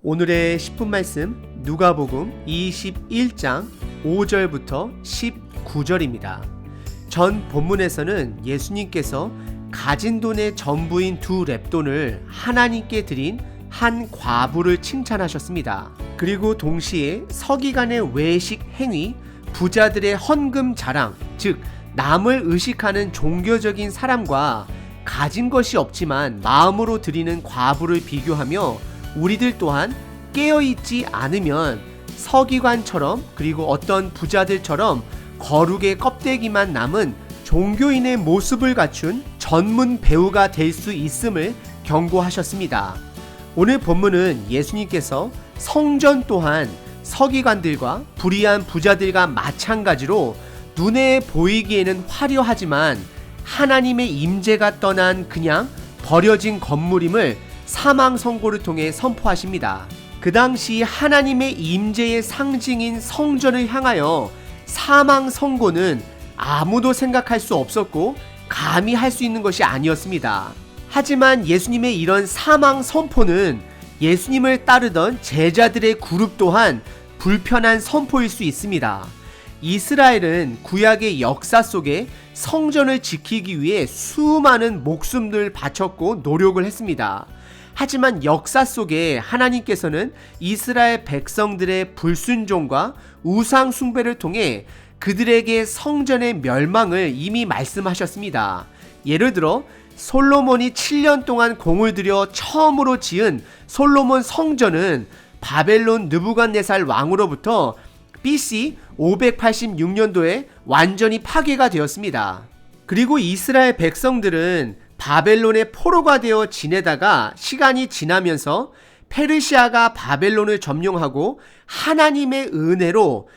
오늘의 10분 말씀 누가복음 21장 5절부터 19절입니다. 전 본문에서는 예수님께서 가진 돈의 전부인 2렙돈을 하나님께 드린 한 과부를 칭찬하셨습니다. 그리고 동시에 서기관의 외식 행위, 부자들의 헌금 자랑, 즉 남을 의식하는 종교적인 사람과 가진 것이 없지만 마음으로 드리는 과부를 비교하며 우리들 또한 깨어있지 않으면 서기관처럼 그리고 어떤 부자들처럼 거룩의 껍데기만 남은 종교인의 모습을 갖춘 전문 배우가 될 수 있음을 경고하셨습니다. 오늘 본문은 예수님께서 성전 또한 서기관들과 불의한 부자들과 마찬가지로 눈에 보이기에는 화려하지만 하나님의 임재가 떠난 그냥 버려진 건물임을 사망 선고를 통해 선포하십니다. 그 당시 하나님의 임재의 상징인 성전을 향하여 사망 선고는 아무도 생각할 수 없었고 감히 할 수 있는 것이 아니었습니다. 하지만 예수님의 이런 사망 선포는 예수님을 따르던 제자들의 그룹 또한 불편한 선포일 수 있습니다. 이스라엘은 구약의 역사 속에 성전을 지키기 위해 수많은 목숨을 바쳤고 노력을 했습니다. 하지만 역사 속에 하나님께서는 이스라엘 백성들의 불순종과 우상 숭배를 통해 그들에게 성전의 멸망을 이미 말씀하셨습니다. 예를 들어 솔로몬이 7년 동안 공을 들여 처음으로 지은 솔로몬 성전은 바벨론 느부갓네살 왕으로부터 BC 586년도에 완전히 파괴가 되었습니다. 그리고 이스라엘 백성들은 바벨론의 포로가 되어 지내다가 시간이 지나면서 페르시아가 바벨론을 점령하고 하나님의 은혜로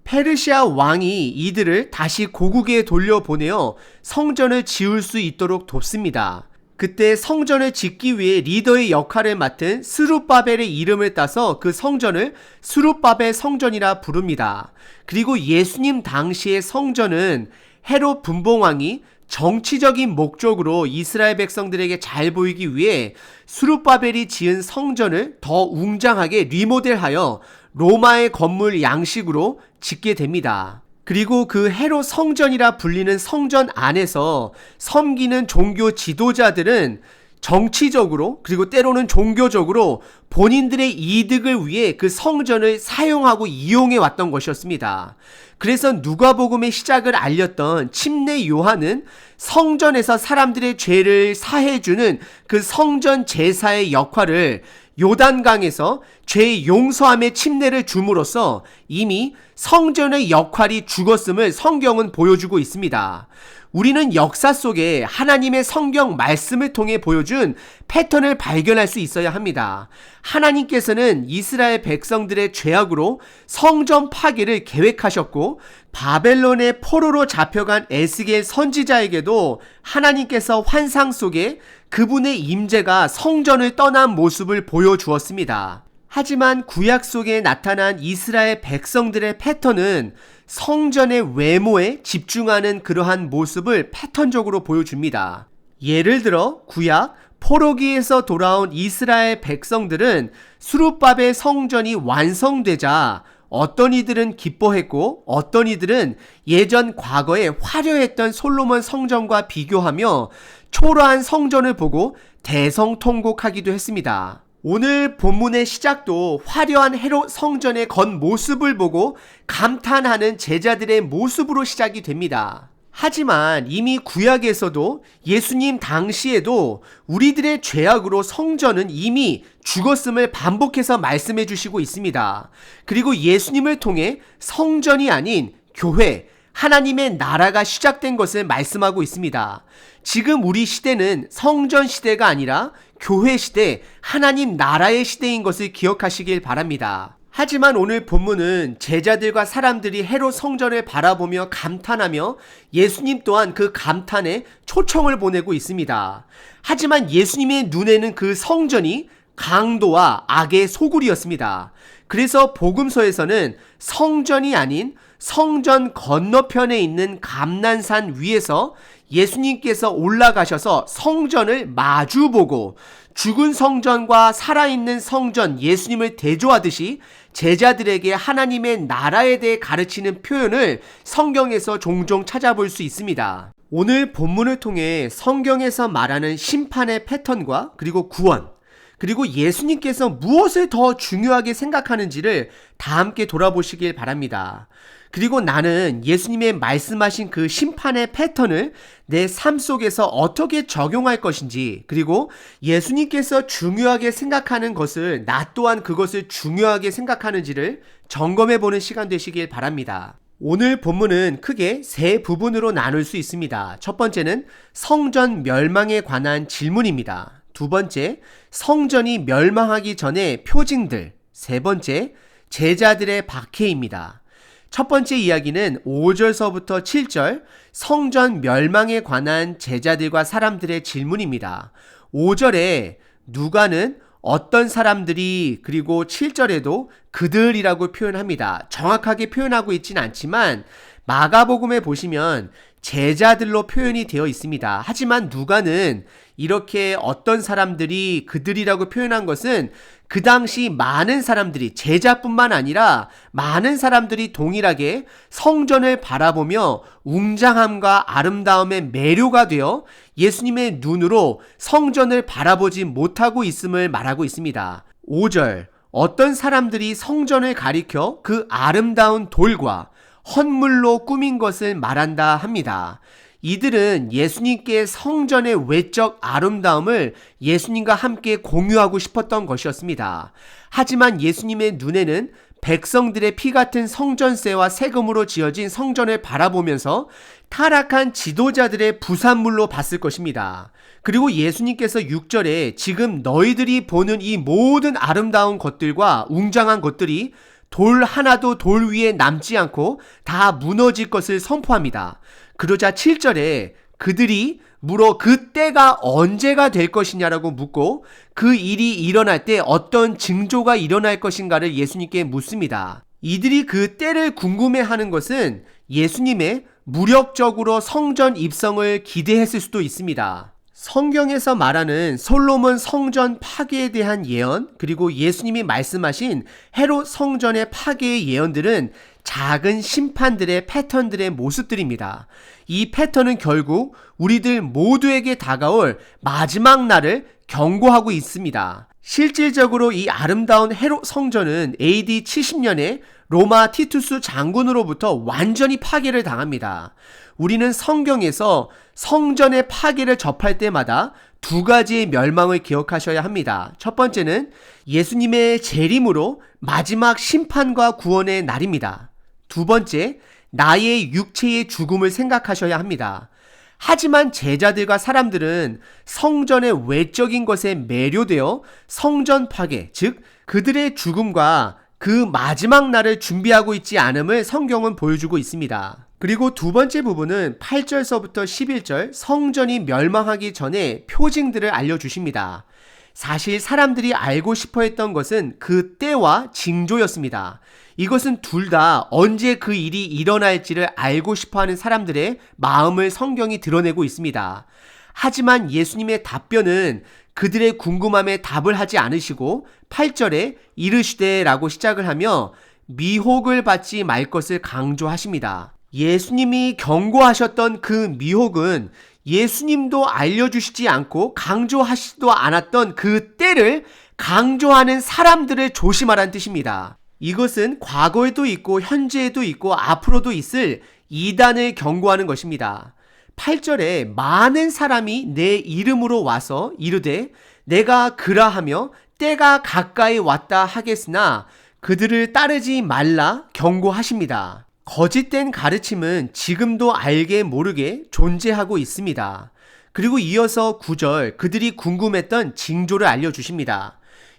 페르시아 왕이 이들을 다시 고국에 돌려보내어 성전을 지을 수 있도록 돕습니다. 그때 성전을 짓기 위해 리더의 역할을 맡은 스룹바벨의 이름을 따서 그 성전을 스룹바벨 성전이라 부릅니다. 그리고 예수님 당시의 성전은 헤롯 분봉왕이 정치적인 목적으로 이스라엘 백성들에게 잘 보이기 위해 스룹바벨이 지은 성전을 더 웅장하게 리모델하여 로마의 건물 양식으로 짓게 됩니다. 그리고 그 헤롯 성전이라 불리는 성전 안에서 섬기는 종교 지도자들은 정치적으로 그리고 때로는 종교적으로 본인들의 이득을 위해 그 성전을 사용하고 이용해 왔던 것이었습니다. 그래서 누가복음의 시작을 알렸던 침례 요한은 성전에서 사람들의 죄를 사해주는 그 성전 제사의 역할을 요단강에서 죄 용서함의 침례를 줌으로써 이미 성전의 역할이 죽었음을 성경은 보여주고 있습니다. 우리는 역사 속에 하나님의 성경 말씀을 통해 보여준 패턴을 발견할 수 있어야 합니다. 하나님께서는 이스라엘 백성들의 죄악으로 성전 파괴를 계획하셨고 바벨론의 포로로 잡혀간 에스겔 선지자에게도 하나님께서 환상 속에 그분의 임재가 성전을 떠난 모습을 보여주었습니다. 하지만 구약 속에 나타난 이스라엘 백성들의 패턴은 성전의 외모에 집중하는 그러한 모습을 패턴적으로 보여줍니다. 예를 들어 구약 포로기에서 돌아온 이스라엘 백성들은 스룹바벨 성전이 완성되자 어떤 이들은 기뻐했고 어떤 이들은 예전 과거에 화려했던 솔로몬 성전과 비교하며 초라한 성전을 보고 대성통곡하기도 했습니다. 오늘 본문의 시작도 화려한 헤롯 성전의 겉모습을 보고 감탄하는 제자들의 모습으로 시작이 됩니다. 하지만 이미 구약에서도 예수님 당시에도 우리들의 죄악으로 성전은 이미 죽었음을 반복해서 말씀해 주시고 있습니다. 그리고 예수님을 통해 성전이 아닌 교회, 하나님의 나라가 시작된 것을 말씀하고 있습니다. 지금 우리 시대는 성전 시대가 아니라 교회 시대, 하나님 나라의 시대인 것을 기억하시길 바랍니다. 하지만 오늘 본문은 제자들과 사람들이 헤롯 성전을 바라보며 감탄하며 예수님 또한 그 감탄에 초청을 보내고 있습니다. 하지만 예수님의 눈에는 그 성전이 강도와 악의 소굴이었습니다. 그래서 복음서에서는 성전이 아닌 성전 건너편에 있는 감난산 위에서 예수님께서 올라가셔서 성전을 마주보고 죽은 성전과 살아있는 성전 예수님을 대조하듯이 제자들에게 하나님의 나라에 대해 가르치는 표현을 성경에서 종종 찾아볼 수 있습니다. 오늘 본문을 통해 성경에서 말하는 심판의 패턴과 그리고 구원, 그리고 예수님께서 무엇을 더 중요하게 생각하는지를 다 함께 돌아보시길 바랍니다. 그리고 나는 예수님의 말씀하신 그 심판의 패턴을 내 삶 속에서 어떻게 적용할 것인지, 그리고 예수님께서 중요하게 생각하는 것을 나 또한 그것을 중요하게 생각하는지를 점검해 보는 시간 되시길 바랍니다. 오늘 본문은 크게 세 부분으로 나눌 수 있습니다. 첫 번째는 성전 멸망에 관한 질문입니다. 두 번째, 성전이 멸망하기 전의 표징들. 세 번째, 제자들의 박해입니다. 첫 번째 이야기는 5절서부터 7절 성전 멸망에 관한 제자들과 사람들의 질문입니다. 5절에 누가는 어떤 사람들이, 그리고 7절에도 그들이라고 표현합니다. 정확하게 표현하고 있진 않지만 마가복음에 보시면 제자들로 표현이 되어 있습니다. 하지만 누가는 이렇게 어떤 사람들이 그들이라고 표현한 것은 그 당시 많은 사람들이, 제자뿐만 아니라 많은 사람들이 동일하게 성전을 바라보며 웅장함과 아름다움에 매료가 되어 예수님의 눈으로 성전을 바라보지 못하고 있음을 말하고 있습니다. 5절, 어떤 사람들이 성전을 가리켜 그 아름다운 돌과 헌물로 꾸민 것을 말한다 합니다. 이들은 예수님께 성전의 외적 아름다움을 예수님과 함께 공유하고 싶었던 것이었습니다. 하지만 예수님의 눈에는 백성들의 피 같은 성전세와 세금으로 지어진 성전을 바라보면서 타락한 지도자들의 부산물로 봤을 것입니다. 그리고 예수님께서 6절에 지금 너희들이 보는 이 모든 아름다운 것들과 웅장한 것들이 돌 하나도 돌 위에 남지 않고 다 무너질 것을 선포합니다. 그러자 7절에 그들이 물어 그 때가 언제가 될 것이냐라고 묻고 그 일이 일어날 때 어떤 징조가 일어날 것인가를 예수님께 묻습니다. 이들이 그 때를 궁금해하는 것은 예수님의 무력적으로 성전 입성을 기대했을 수도 있습니다. 성경에서 말하는 솔로몬 성전 파괴에 대한 예언, 그리고 예수님이 말씀하신 헤롯 성전의 파괴의 예언들은 작은 심판들의 패턴들의 모습들입니다. 이 패턴은 결국 우리들 모두에게 다가올 마지막 날을 경고하고 있습니다. 실질적으로 이 아름다운 헤롯 성전은 AD 70년에 로마 티투스 장군으로부터 완전히 파괴를 당합니다. 우리는 성경에서 성전의 파괴를 접할 때마다 두 가지의 멸망을 기억하셔야 합니다. 첫 번째는 예수님의 재림으로 마지막 심판과 구원의 날입니다. 두 번째, 나의 육체의 죽음을 생각하셔야 합니다. 하지만 제자들과 사람들은 성전의 외적인 것에 매료되어 성전 파괴, 즉 그들의 죽음과 그 마지막 날을 준비하고 있지 않음을 성경은 보여주고 있습니다. 그리고 두 번째 부분은 8절서부터 11절 성전이 멸망하기 전에 표징들을 알려주십니다. 사실 사람들이 알고 싶어 했던 것은 그 때와 징조였습니다. 이것은 둘 다 언제 그 일이 일어날지를 알고 싶어 하는 사람들의 마음을 성경이 드러내고 있습니다. 하지만 예수님의 답변은 그들의 궁금함에 답을 하지 않으시고 8절에 이르시되 라고 시작을 하며 미혹을 받지 말 것을 강조하십니다. 예수님이 경고하셨던 그 미혹은 예수님도 알려주시지 않고 강조하시지도 않았던 그 때를 강조하는 사람들을 조심하라는 뜻입니다. 이것은 과거에도 있고 현재에도 있고 앞으로도 있을 이단을 경고하는 것입니다. 8절에 많은 사람이 내 이름으로 와서 이르되 내가 그라하며 때가 가까이 왔다 하겠으나 그들을 따르지 말라 경고하십니다. 거짓된 가르침은 지금도 알게 모르게 존재하고 있습니다. 그리고 이어서 9절 그들이 궁금했던 징조를 알려주십니다.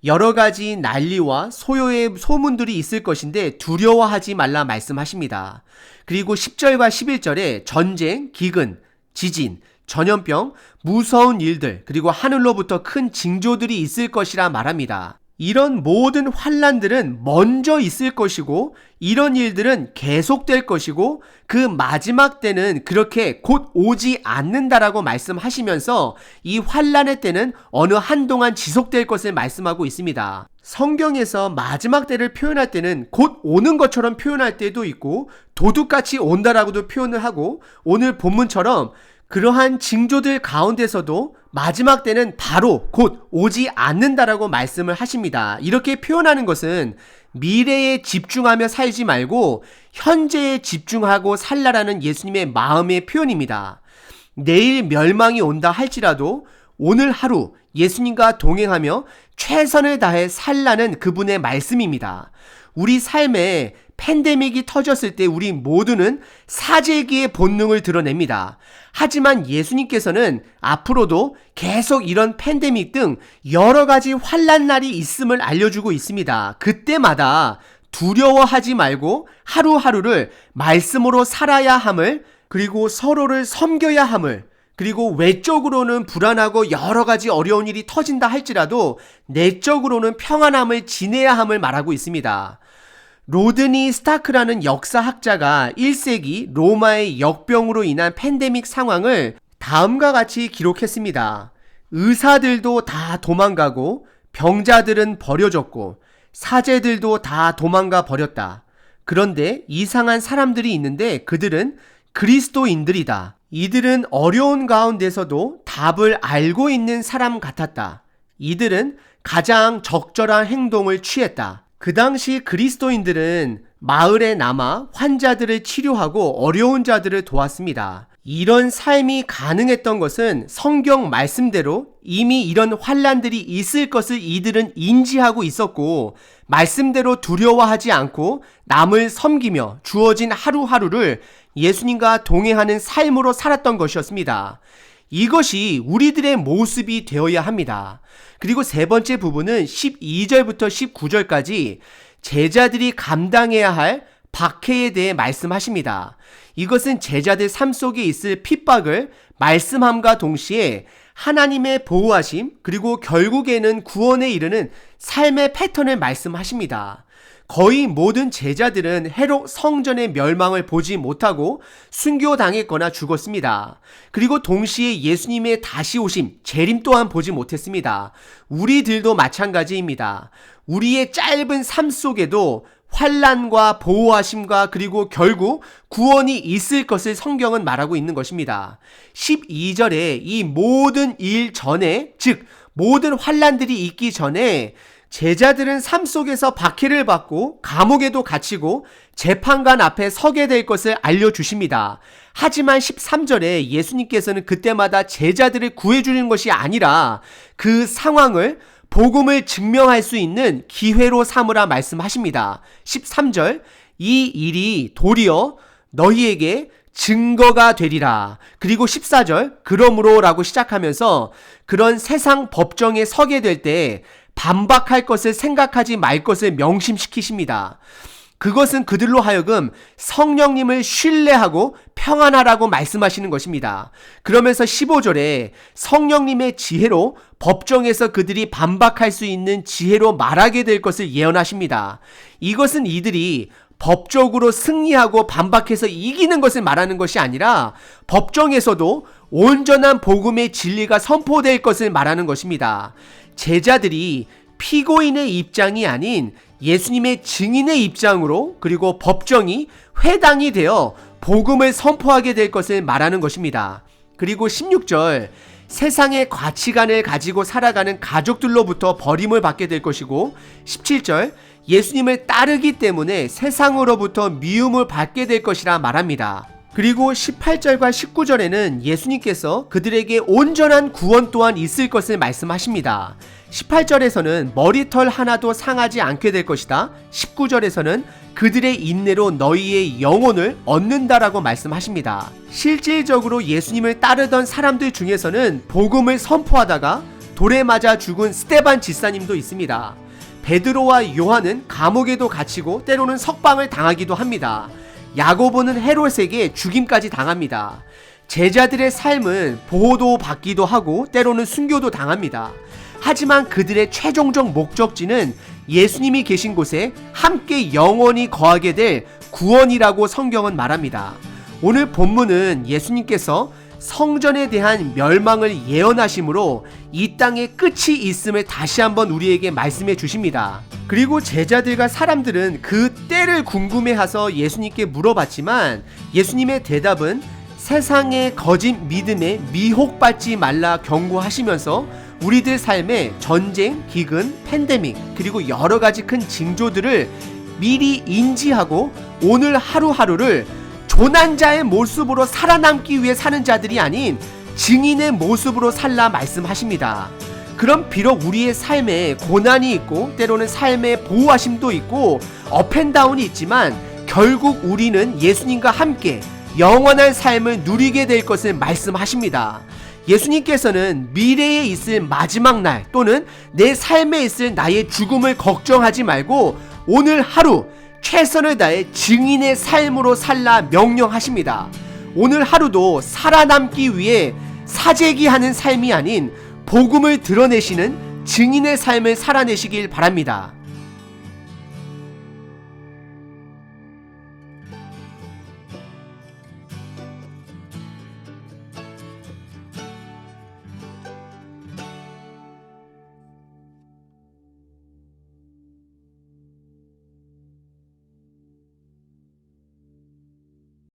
여러 가지 난리와 소요의 소문들이 있을 것인데 두려워하지 말라 말씀하십니다. 그리고 10절과 11절에 전쟁, 기근, 지진, 전염병, 무서운 일들, 그리고 하늘로부터 큰 징조들이 있을 것이라 말합니다. 이런 모든 환난들은 먼저 있을 것이고 이런 일들은 계속될 것이고 그 마지막 때는 그렇게 곧 오지 않는다라고 말씀하시면서 이 환난의 때는 어느 한동안 지속될 것을 말씀하고 있습니다. 성경에서 마지막 때를 표현할 때는 곧 오는 것처럼 표현할 때도 있고 도둑같이 온다라고도 표현을 하고 오늘 본문처럼 그러한 징조들 가운데서도 마지막 때는 바로 곧 오지 않는다라고 말씀을 하십니다. 이렇게 표현하는 것은 미래에 집중하며 살지 말고 현재에 집중하고 살라라는 예수님의 마음의 표현입니다. 내일 멸망이 온다 할지라도 오늘 하루 예수님과 동행하며 최선을 다해 살라는 그분의 말씀입니다. 우리 삶에 팬데믹이 터졌을 때 우리 모두는 사재기의 본능을 드러냅니다. 하지만 예수님께서는 앞으로도 계속 이런 팬데믹 등 여러 가지 환난 날이 있음을 알려주고 있습니다. 그때마다 두려워하지 말고 하루하루를 말씀으로 살아야 함을, 그리고 서로를 섬겨야 함을, 그리고 외적으로는 불안하고 여러 가지 어려운 일이 터진다 할지라도 내적으로는 평안함을 지내야 함을 말하고 있습니다. 로드니 스타크라는 역사학자가 1세기 로마의 역병으로 인한 팬데믹 상황을 다음과 같이 기록했습니다. 의사들도 다 도망가고 병자들은 버려졌고 사제들도 다 도망가 버렸다. 그런데 이상한 사람들이 있는데 그들은 그리스도인들이다. 이들은 어려운 가운데서도 답을 알고 있는 사람 같았다. 이들은 가장 적절한 행동을 취했다. 그 당시 그리스도인들은 마을에 남아 환자들을 치료하고 어려운 자들을 도왔습니다. 이런 삶이 가능했던 것은 성경 말씀대로 이미 이런 환난들이 있을 것을 이들은 인지하고 있었고 말씀대로 두려워하지 않고 남을 섬기며 주어진 하루하루를 예수님과 동행하는 삶으로 살았던 것이었습니다. 이것이 우리들의 모습이 되어야 합니다. 그리고 세 번째 부분은 12절부터 19절까지 제자들이 감당해야 할 박해에 대해 말씀하십니다. 이것은 제자들 삶 속에 있을 핍박을 말씀함과 동시에 하나님의 보호하심 그리고 결국에는 구원에 이르는 삶의 패턴을 말씀하십니다. 거의 모든 제자들은 헤롯 성전의 멸망을 보지 못하고 순교당했거나 죽었습니다. 그리고 동시에 예수님의 다시 오심, 재림 또한 보지 못했습니다. 우리들도 마찬가지입니다. 우리의 짧은 삶 속에도 환난과 보호하심과 그리고 결국 구원이 있을 것을 성경은 말하고 있는 것입니다. 12절에 이 모든 일 전에, 즉 모든 환난들이 있기 전에 제자들은 삶 속에서 박해를 받고 감옥에도 갇히고 재판관 앞에 서게 될 것을 알려주십니다. 하지만 13절에 예수님께서는 그때마다 제자들을 구해주는 것이 아니라 그 상황을 복음을 증명할 수 있는 기회로 삼으라 말씀하십니다. 13절, 이 일이 도리어 너희에게 증거가 되리라. 그리고 14절, 그러므로 라고 시작하면서 그런 세상 법정에 서게 될 때 반박할 것을 생각하지 말 것을 명심시키십니다. 그것은 그들로 하여금 성령님을 신뢰하고 평안하라고 말씀하시는 것입니다. 그러면서 15절에 성령님의 지혜로 법정에서 그들이 반박할 수 있는 지혜로 말하게 될 것을 예언하십니다. 이것은 이들이 법적으로 승리하고 반박해서 이기는 것을 말하는 것이 아니라 법정에서도 온전한 복음의 진리가 선포될 것을 말하는 것입니다. 제자들이 피고인의 입장이 아닌 예수님의 증인의 입장으로 그리고 법정이 회당이 되어 복음을 선포하게 될 것을 말하는 것입니다. 그리고 16절, 세상의 가치관을 가지고 살아가는 가족들로부터 버림을 받게 될 것이고 17절, 예수님을 따르기 때문에 세상으로부터 미움을 받게 될 것이라 말합니다. 그리고 18절과 19절에는 예수님께서 그들에게 온전한 구원 또한 있을 것을 말씀하십니다. 18절에서는 머리털 하나도 상하지 않게 될 것이다. 19절에서는 그들의 인내로 너희의 영혼을 얻는다라고 말씀하십니다. 실질적으로 예수님을 따르던 사람들 중에서는 복음을 선포하다가 돌에 맞아 죽은 스데반 집사님도 있습니다. 베드로와 요한은 감옥에도 갇히고 때로는 석방을 당하기도 합니다. 야고보는 헤롯에게 죽임까지 당합니다. 제자들의 삶은 보호도 받기도 하고 때로는 순교도 당합니다. 하지만 그들의 최종적 목적지는 예수님이 계신 곳에 함께 영원히 거하게 될 구원이라고 성경은 말합니다. 오늘 본문은 예수님께서 성전에 대한 멸망을 예언하심으로 이 땅에 끝이 있음을 다시 한번 우리에게 말씀해 주십니다. 그리고 제자들과 사람들은 그 때를 궁금해해서 예수님께 물어봤지만 예수님의 대답은 세상의 거짓 믿음에 미혹받지 말라 경고하시면서 우리들 삶에 전쟁, 기근, 팬데믹 그리고 여러 가지 큰 징조들을 미리 인지하고 오늘 하루하루를 조난자의 모습으로 살아남기 위해 사는 자들이 아닌 증인의 모습으로 살라 말씀하십니다. 그럼 비록 우리의 삶에 고난이 있고 때로는 삶의 보호하심도 있고 업앤다운이 있지만 결국 우리는 예수님과 함께 영원한 삶을 누리게 될 것을 말씀하십니다. 예수님께서는 미래에 있을 마지막 날 또는 내 삶에 있을 나의 죽음을 걱정하지 말고 오늘 하루 최선을 다해 증인의 삶으로 살라 명령하십니다. 오늘 하루도 살아남기 위해 사재기하는 삶이 아닌 복음을 드러내시는 증인의 삶을 살아내시길 바랍니다.